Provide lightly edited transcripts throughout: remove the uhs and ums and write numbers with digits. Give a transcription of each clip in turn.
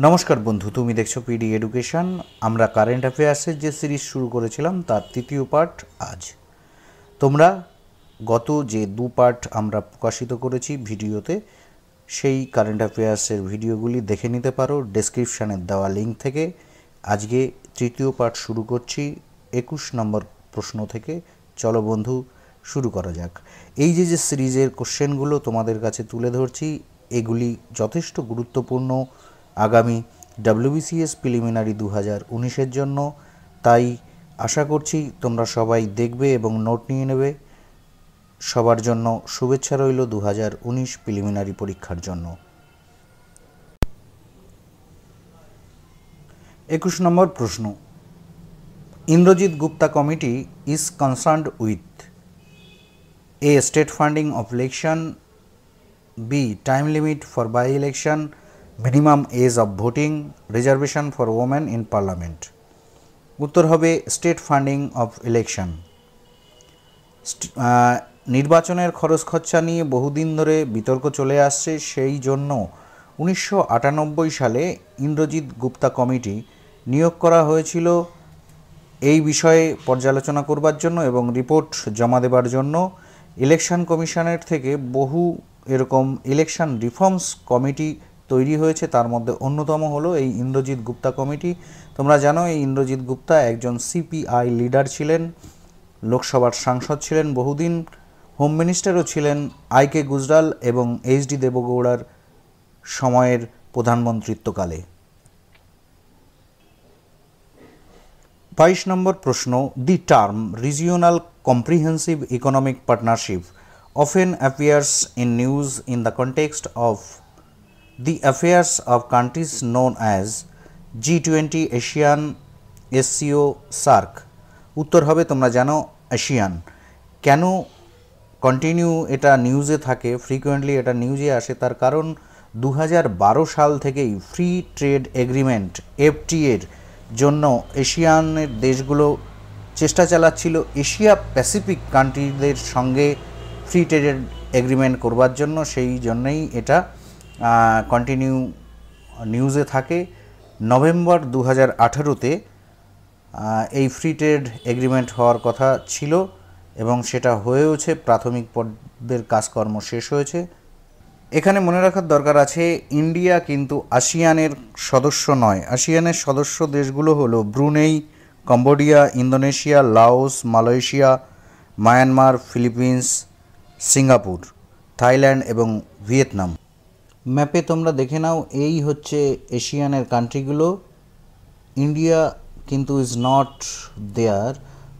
নমস্কার বন্ধু, তুমি দেখছো পিডি এডুকেশন। আমরা কারেন্ট অ্যাফেয়ার্সের যে সিরিজ শুরু করেছিলাম তার তৃতীয় পার্ট আজ। তোমরা গত যে দু পার্ট আমরা প্রকাশিত করেছি ভিডিওতে, সেই কারেন্ট অ্যাফেয়ার্সের ভিডিওগুলি দেখে নিতে পারো ডেসক্রিপশানের দেওয়া লিঙ্ক থেকে। আজকে তৃতীয় পার্ট শুরু করছি 21 নম্বর প্রশ্ন থেকে। চলো বন্ধু, শুরু করা যাক। এই যে সিরিজের কোশ্চেনগুলো তোমাদের কাছে তুলে ধরছি, এগুলি যথেষ্ট গুরুত্বপূর্ণ আগামী WBCS প্রিলিমিনারি 2019-এর জন্য। তাই আশা করছি তোমরা সবাই দেখবে এবং নোট নিয়ে নেবে। সবার জন্য শুভেচ্ছা রইল 2019 প্রিলিমিনারি পরীক্ষার জন্য। 21 নম্বর প্রশ্ন, Indrajit Gupta committee is concerned with a state funding of election, B time limit for by election, minimum age of voting, reservation for women in parliament. উত্তর হবে স্টেট ফান্ডিং অফ ইলেকশন। নির্বাচনের খরচ খরচা নিয়ে বহুদিন ধরে বিতর্ক চলে আসছে, সেই জন্য 1998 সালে ইন্দ্রজিৎ গুপ্তা কমিটি নিয়োগ করা হয়েছিল এই বিষয়ে পর্যালোচনা করবার জন্য এবং রিপোর্ট জমা দেবার জন্য। ইলেকশন কমিশনের থেকে বহু এরকম ইলেকশন রিফর্মস কমিটি তৈরি হয়েছে, তার মধ্যে অন্যতম হলো এই ইন্দ্রজিৎ গুপ্তা কমিটি। তোমরা জানো এই ইন্দ্রজিৎ গুপ্তা একজন সিপিআই লিডার ছিলেন, লোকসভার সাংসদ ছিলেন বহুদিন, হোম মিনিস্টারও ছিলেন IK গুজরাল এবং HD দেবগৌড়ার সময়ের প্রধানমন্ত্রিত্বকালে। 22 নম্বর প্রশ্ন, the term regional comprehensive economic partnership often appears in news in the context of the affairs of countries known as G20, ASEAN, SCO, SAARC। উত্তর হবে তোমরা জানো ASEAN। কেন কন্টিনিউ এটা নিউজে থাকে, ফ্রিকোয়েন্টলি এটা নিউজে আসে, তার কারণ 2012 সাল থেকেই ফ্রি ট্রেড এগ্রিমেন্ট FTAর জন্য এশিয়ানের দেশগুলো চেষ্টা চালাচ্ছিল এশিয়া প্যাসিফিক কান্ট্রিদের সঙ্গে ফ্রি ট্রেড এগ্রিমেন্ট করবার জন্য। সেই জন্যই এটা কন্টিনিউ নিউজে থাকে। নভেম্বর 2018-তে এই ফ্রি ট্রেড এগ্রিমেন্ট হওয়ার কথা ছিল এবং সেটা হয়েওছে, প্রাথমিক পর্বের কাজকর্ম শেষ হয়েছে। এখানে মনে রাখার দরকার আছে, ইন্ডিয়া কিন্তু ASEAN-এর সদস্য নয়। ASEAN-এর সদস্য দেশগুলো হলো Brunei, Cambodia, Indonesia, Laos, Malaysia, Myanmar, Philippines, Singapore, Thailand এবং ভিয়েতনাম। ম্যাপে তোমরা দেখে নাও, এই হচ্ছে এশিয়ানের কান্ট্রিগুলো। ইন্ডিয়া কিন্তু ইজ নট দেয়ার।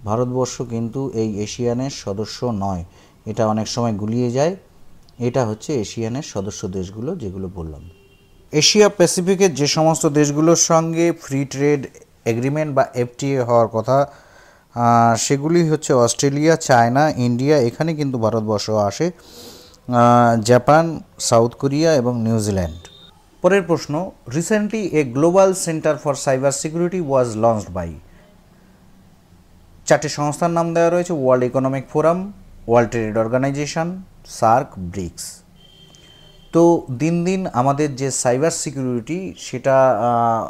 ভারতবর্ষ কিন্তু এই এশিয়ানের সদস্য নয়, এটা অনেক সময় গুলিয়ে যায়। এটা হচ্ছে এশিয়ানের সদস্য দেশগুলো যেগুলো বললাম। এশিয়া প্যাসিফিকের যে সমস্ত দেশগুলোর সঙ্গে ফ্রি ট্রেড এগ্রিমেন্ট বা FTA হওয়ার কথা, সেগুলি হচ্ছে অস্ট্রেলিয়া, চায়না, ইন্ডিয়া, এখানে কিন্তু ভারতবর্ষ আসে, জাপান, সাউথ কোরিয়া এবং নিউজিল্যান্ড। পরের প্রশ্ন, recently a global centre for cyber security was launched by. চারটে সংস্থার নাম দেওয়া রয়েছে, World Economic Forum, World Trade Organization, SAARC, BRICS. তো দিন দিন আমাদের যে সাইবার সিকিউরিটি সেটা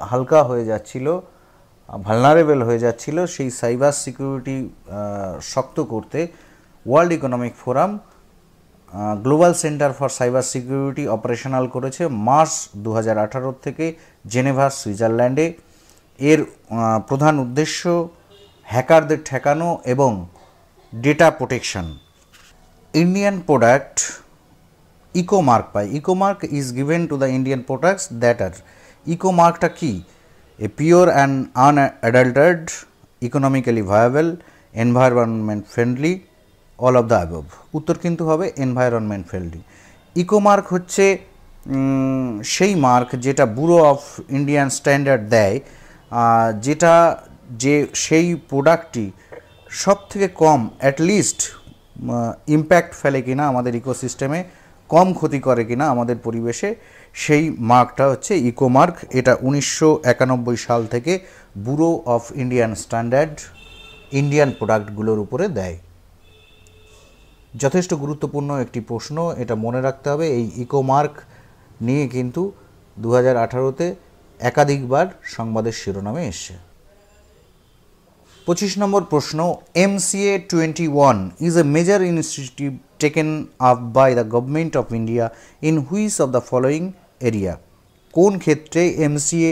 হালকা হয়ে যাচ্ছিল, ভালনারেবল হয়ে যাচ্ছিল। সেই সাইবার সিকিউরিটি শক্ত করতে world Economic forum global centre for cyber security operational করেছে মার্চ 2018 থেকে জেনেভা, সুইজারল্যান্ডে। এর প্রধান উদ্দেশ্য হ্যাকারদের ঠেকানো এবং data protection. Indian product Ecomark পায়। Ecomark is given to the Indian products that are. ইকোমার্কটা কি? A pure and unadulterated, economically viable, environment friendly, all of the above. উত্তর কিন্তু হবে এনভায়রনমেন্ট ফ্রেন্ডলি। ইকোমার্ক হচ্ছে সেই মার্ক যেটা ব্যুরো অফ ইন্ডিয়ান স্ট্যান্ডার্ড দেয়, যেটা যে সেই প্রোডাক্টটি সব থেকে কম অ্যাটলিস্ট ইম্প্যাক্ট ফেলে কিনা আমাদের ইকোসিস্টেমে, কম ক্ষতি করে কিনা আমাদের পরিবেশে, সেই মার্কটা হচ্ছে ইকোমার্ক। এটা 1991 সাল থেকে bureau of Indian standard Indian প্রোডাক্টগুলোর উপরে দেয়। যথেষ্ট গুরুত্বপূর্ণ একটি প্রশ্ন, এটা মনে রাখতে হবে। এই ইকোমার্ক নিয়ে কিন্তু 2018-তে একাধিকবার সংবাদের শিরোনামে এসছে। 25 নম্বর প্রশ্ন, MCA 21 is a major initiative taken up by the government of India in which of the following area? কোন ক্ষেত্রে MCA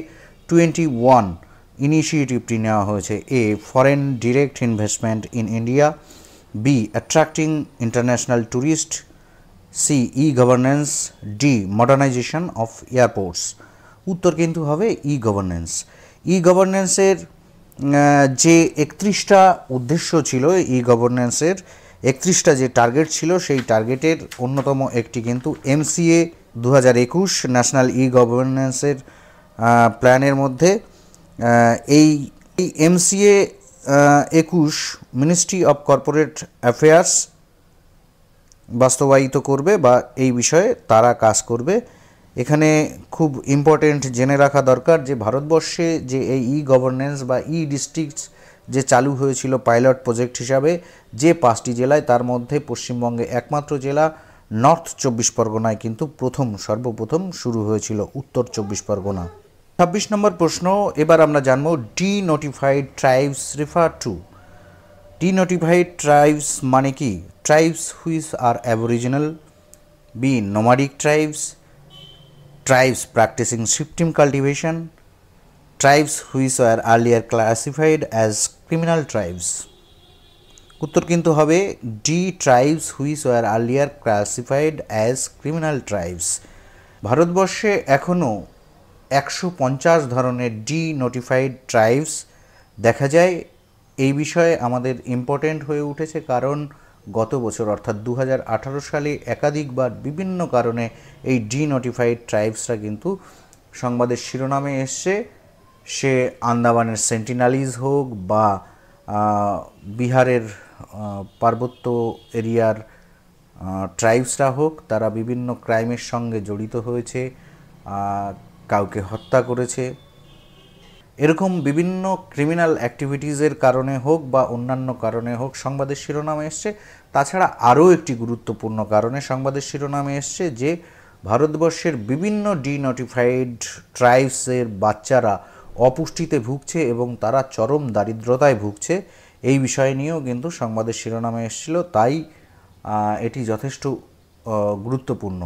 21 ইনিশিয়েটিভটি নেওয়া হয়েছে? A. Foreign direct investment in India, B. Attracting international tourists, C. E-governance, D. Modernization of airports. উত্তর কিন্তু হবে E-governance। E-governance-এর যে 31টা উদ্দেশ্য ছিল, E-governance-এর 31টা যে টার্গেট ছিল, সেই টার্গেটের অন্যতম একটি কিন্তু MCA 2021 ন্যাশনাল E-governance-এর প্ল্যানের মধ্যে এই MCA 21 ministry of corporate affairs বাস্তবায়িত করবে বা এই বিষয়ে তারা কাজ করবে। এখানে খুব ইম্পর্টেন্ট জেনে রাখা দরকার যে ভারতবর্ষে যে এই E-governance বা ডিস্ট্রিক্টস যে চালু হয়েছিল পাইলট প্রজেক্ট হিসাবে যে 5টি জেলায়, তার মধ্যে পশ্চিমবঙ্গে একমাত্র জেলা নর্থ 24 পরগনায় কিন্তু সর্বপ্রথম শুরু হয়েছিল উত্তর 24 পরগনা। 26 নম্বর প্রশ্ন, এবার আমরা জানবো denotified tribes refer to. Denotified tribes মানে কি? Tribes which are aboriginal, B nomadic tribes, tribes practicing shifting cultivation, tribes which were earlier classified as criminal tribes. উত্তর কিন্তু হবে D, tribes which were earlier classified as criminal tribes. ভারতবর্ষে এখনও 150 ধরনের ডিনোটিফাইড tribes দেখা যায়। এই বিষয়ে আমাদের ইম্পর্টেন্ট হয়ে উঠেছে কারণ গত বছর অর্থাৎ 2018 সালে একাধিকবার বিভিন্ন কারণে এই ডিনোটিফাইড ট্রাইবসরা কিন্তু সংবাদের শিরোনামে এসছে। সে আন্দামানের সেন্টিনালিজ হোক বা বিহারের পার্বত্য এরিয়ার ট্রাইবসরা হোক, তারা বিভিন্ন ক্রাইমের সঙ্গে জড়িত হয়েছে, কাউকে হত্যা করেছে। এরকম বিভিন্ন ক্রিমিনাল অ্যাক্টিভিটিসের কারণে হোক বা অন্যান্য কারণে হোক সংবাদের শিরোনামে এসছে। তাছাড়া আরও একটি গুরুত্বপূর্ণ কারণে সংবাদের শিরোনামে এসছে যে ভারতবর্ষের বিভিন্ন ডিনোটিফাইড ট্রাইবসের বাচ্চারা অপুষ্টিতে ভুগছে এবং তারা চরম দারিদ্রতায় ভুগছে। এই বিষয় নিয়েও কিন্তু সংবাদের শিরোনামে এসেছিল, তাই এটি যথেষ্ট গুরুত্বপূর্ণ।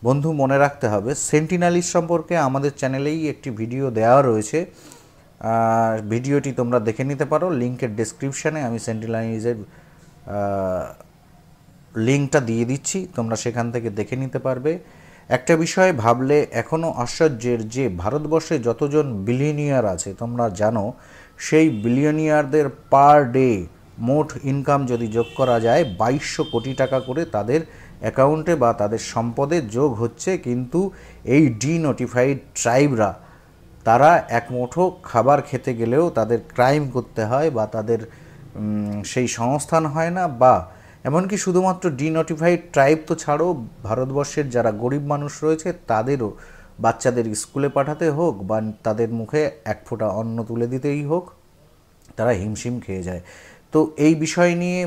বন্ধু, মনে রাখতে হবে সেন্টিনালিজ সম্পর্কে আমাদের চ্যানেলেই একটি ভিডিও দেওয়া রয়েছে, ভিডিওটি তোমরা দেখে নিতে পারো। লিঙ্কের ডেসক্রিপশানে আমি সেন্টিনালিজের লিঙ্কটা দিয়ে দিচ্ছি, তোমরা সেখান থেকে দেখে নিতে পারবে। একটা বিষয় ভাবলে এখনও আশ্চর্যের যে ভারতবর্ষে যতজন বিলিয়নিয়ার আছে তোমরা জানো, সেই বিলিয়নিয়ারদের পার ডে মোট ইনকাম যদি যোগ করা যায় 2200 কোটি টাকা করে তাদের অ্যাকাউন্টে বা তাদের সম্পদে যোগ হচ্ছে। কিন্তু এই ডিনোটিফাইড ট্রাইবরা তারা এক মুঠো খাবার খেতে গেলেও তাদের ক্রাইম করতে হয় বা তাদের সেই সংস্থান হয় না, বা এমনকি শুধুমাত্র ডিনোটিফাইড ট্রাইব তো ছাড়ো, ভারতবর্ষের যারা গরিব মানুষ রয়েছে তাদেরও বাচ্চাদের স্কুলে পাঠাতে হোক বা তাদের মুখে এক ফোঁটা অন্ন তুলে দিতেই হোক, তারা হিমশিম খেয়ে যায়। তো এই বিষয় নিয়ে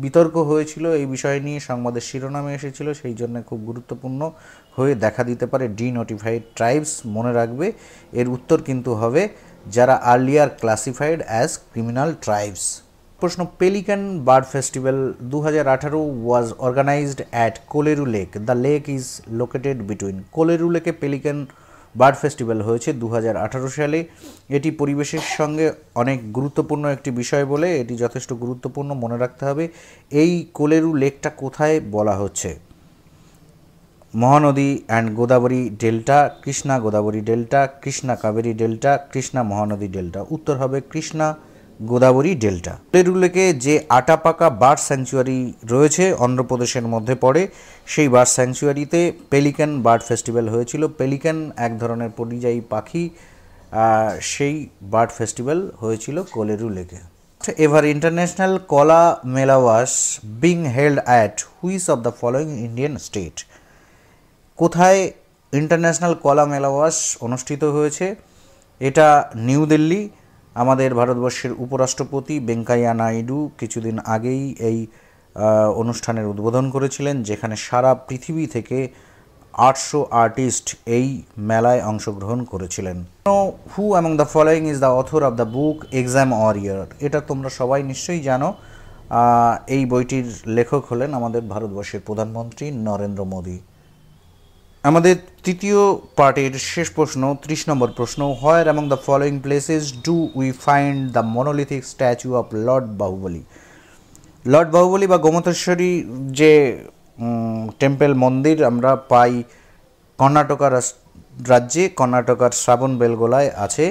বিতর্ক হয়েছিল, এই বিষয় নিয়ে সংবাদের শিরোনামে এসেছিল, সেই জন্য খুব গুরুত্বপূর্ণ হয়ে দেখা দিতে পারে ডিনোটিফাইড ট্রাইবস। মনে রাখবে এর উত্তর কিন্তু হবে যারা earlier classified as criminal tribes. প্রশ্ন, pelican bird festival 2018 was organised at Kolleru lake. The lake is located between. Kolleru লেকে পেলিকান বার্ড ফেস্টিভ্যাল হয়েছে 2018 সালে। এটি পরিবেশের সঙ্গে অনেক গুরুত্বপূর্ণ একটি বিষয় বলে এটি যথেষ্ট গুরুত্বপূর্ণ, মনে রাখতে হবে। এই কোলেরু লেকটা কোথায় বলা হচ্ছে? Mahanadi and Godavari delta, Krishna Godavari delta, Krishna Kaveri delta, Krishna Mahanadi delta. উত্তর হবে কৃষ্ণা গোদাবরী ডেল্টা। কোলেরু লেকে যে আটাপাকা বার্ড স্যাংচুয়ারি রয়েছে অন্ধ্রপ্রদেশের মধ্যে পড়ে, সেই বার্ড স্যাংচুয়ারিতে পেলিকান বার্ড ফেস্টিভ্যাল হয়েছিল। পেলিকান এক ধরনের পরিযায়ী পাখি, সেই বার্ড ফেস্টিভ্যাল হয়েছিল কোলেরু লেকে। এভার ইন্টারন্যাশনাল কলা মেলা was being held at which of the following Indian state. কোথায় ইন্টারন্যাশনাল কলা মেলা ওয়াজ অনুষ্ঠিত হয়েছে? এটা নিউ দিল্লি। আমাদের ভারতবর্ষের উপরাষ্ট্রপতি ভেঙ্কাইয়া নাইডু কিছুদিন আগেই এই অনুষ্ঠানের উদ্বোধন করেছিলেন, যেখানে সারা পৃথিবী থেকে 800 আর্টিস্ট এই মেলায় অংশগ্রহণ করেছিলেন। Who among the following is the author of the book Exam Warrior, এটা তোমরা সবাই নিশ্চয়ই জানো। এই বইটির লেখক হলেন আমাদের ভারতবর্ষের প্রধানমন্ত্রী নরেন্দ্র মোদী। আমাদের তৃতীয় পার্টের শেষ প্রশ্ন, 30 নম্বর প্রশ্ন, where among the following places do we find the monolithic statue of lord Bahubali. Lord Bahubali বা গোমতেশ্বরী যে টেম্পল মন্দির আমরা পাই কর্ণাটকা রাজ্যে, কর্ণাটকার শ্রাবণবেলগোলায় আছে।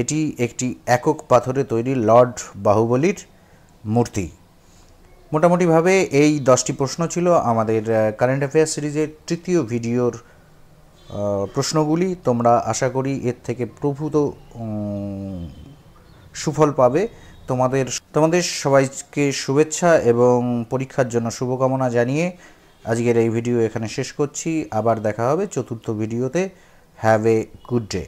এটি একটি একক পাথরে তৈরি লর্ড বাহুবলীর মূর্তি। মোটামুটিভাবে এই 10টি প্রশ্ন ছিল আমাদের কারেন্ট অ্যাফেয়ার্স সিরিজের তৃতীয় ভিডিওর প্রশ্নগুলি। তোমরা আশা করি এর থেকে প্রভূত সুফল পাবে। তোমাদের সবাইকে শুভেচ্ছা এবং পরীক্ষার জন্য শুভকামনা জানিয়ে আজকের এই ভিডিও এখানে শেষ করছি। আবার দেখা হবে চতুর্থ ভিডিওতে। Have a good day.